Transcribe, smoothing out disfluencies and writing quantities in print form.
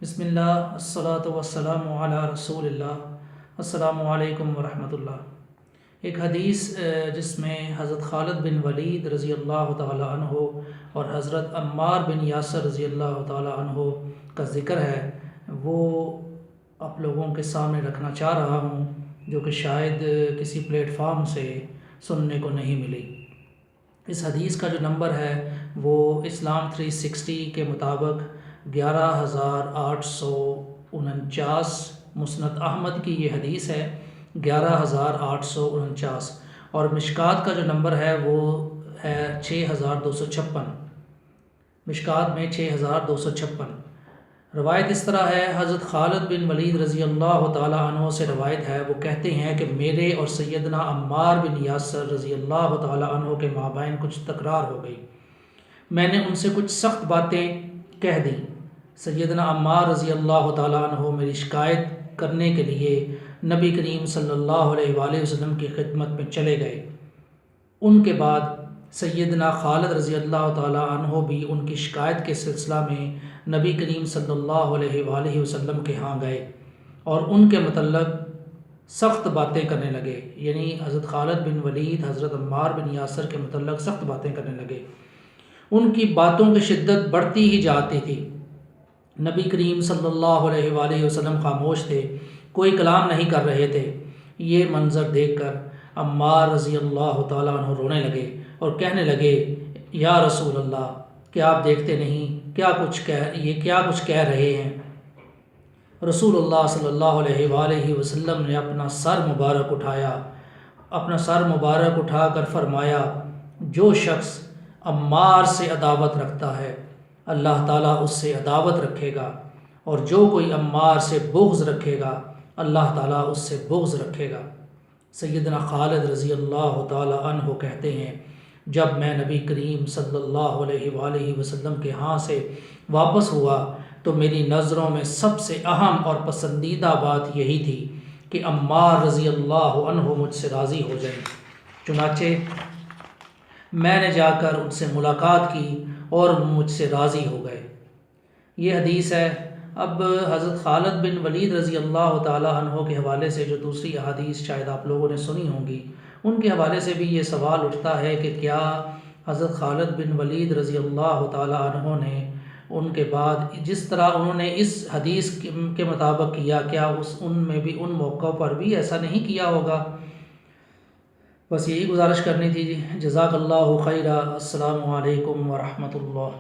بسم اللہ الصلاۃ والسلام علی رسول اللہ۔ السلام علیکم ورحمۃ اللہ۔ ایک حدیث جس میں حضرت خالد بن ولید رضی اللہ تعالی عنہ اور حضرت عمار بن یاسر رضی اللہ تعالی عنہ کا ذکر ہے، وہ آپ لوگوں کے سامنے رکھنا چاہ رہا ہوں، جو کہ شاید کسی پلیٹ فارم سے سننے کو نہیں ملی۔ اس حدیث کا جو نمبر ہے وہ اسلام 360 کے مطابق 11,849، مسند احمد کی یہ حدیث ہے 11,849، اور مشکات کا جو نمبر ہے وہ ہے 6,256، مشکات میں 6,256۔ روایت اس طرح ہے، حضرت خالد بن ولید رضی اللہ تعالی عنہ سے روایت ہے، وہ کہتے ہیں کہ میرے اور سیدنا عمار بن یاسر رضی اللہ تعالی عنہ کے مابین کچھ تکرار ہو گئی۔ میں نے ان سے کچھ سخت باتیں کہہ دیں۔ سیدنا عمار رضی اللہ تعالی عنہ میری شکایت کرنے کے لیے نبی کریم صلی اللہ علیہ وآلہ وسلم کی خدمت میں چلے گئے۔ ان کے بعد سیدنا خالد رضی اللہ تعالی عنہ بھی ان کی شکایت کے سلسلہ میں نبی کریم صلی اللہ علیہ وآلہ وسلم کے ہاں گئے اور ان کے متعلق سخت باتیں کرنے لگے، یعنی حضرت خالد بن ولید حضرت عمار بن یاسر کے متعلق سخت باتیں کرنے لگے۔ ان کی باتوں کی شدت بڑھتی ہی جاتی تھی۔ نبی کریم صلی اللہ علیہ وآلہ وسلم خاموش تھے، کوئی کلام نہیں کر رہے تھے۔ یہ منظر دیکھ کر عمار رضی اللہ تعالیٰ عنہ رونے لگے اور کہنے لگے، یا رسول اللہ، کیا آپ دیکھتے نہیں کیا کچھ کہہ رہے ہیں؟ رسول اللہ صلی اللہ علیہ وآلہ وسلم نے اپنا سر مبارک اٹھا کر فرمایا، جو شخص عمار سے عداوت رکھتا ہے اللہ تعالیٰ اس سے عداوت رکھے گا، اور جو کوئی عمار سے بغض رکھے گا اللہ تعالیٰ اس سے بغض رکھے گا۔ سیدنا خالد رضی اللہ تعالیٰ عنہ کہتے ہیں، جب میں نبی کریم صلی اللہ علیہ وآلہ وسلم کے ہاں سے واپس ہوا تو میری نظروں میں سب سے اہم اور پسندیدہ بات یہی تھی کہ عمار رضی اللہ عنہ مجھ سے راضی ہو جائیں۔ چنانچہ میں نے جا کر ان سے ملاقات کی اور مجھ سے راضی ہو گئے۔ یہ حدیث ہے۔ اب حضرت خالد بن ولید رضی اللہ تعالی عنہ کے حوالے سے جو دوسری احادیث شاید آپ لوگوں نے سنی ہوں گی، ان کے حوالے سے بھی یہ سوال اٹھتا ہے کہ کیا حضرت خالد بن ولید رضی اللہ تعالی عنہ نے ان کے بعد جس طرح انہوں نے اس حدیث کے مطابق کیا، کیا ان میں بھی ان موقعوں پر بھی ایسا نہیں کیا ہوگا؟ بس یہی گزارش کرنی تھی جی۔ جزاک اللہ خیرہ۔ السلام علیکم ورحمۃ اللہ۔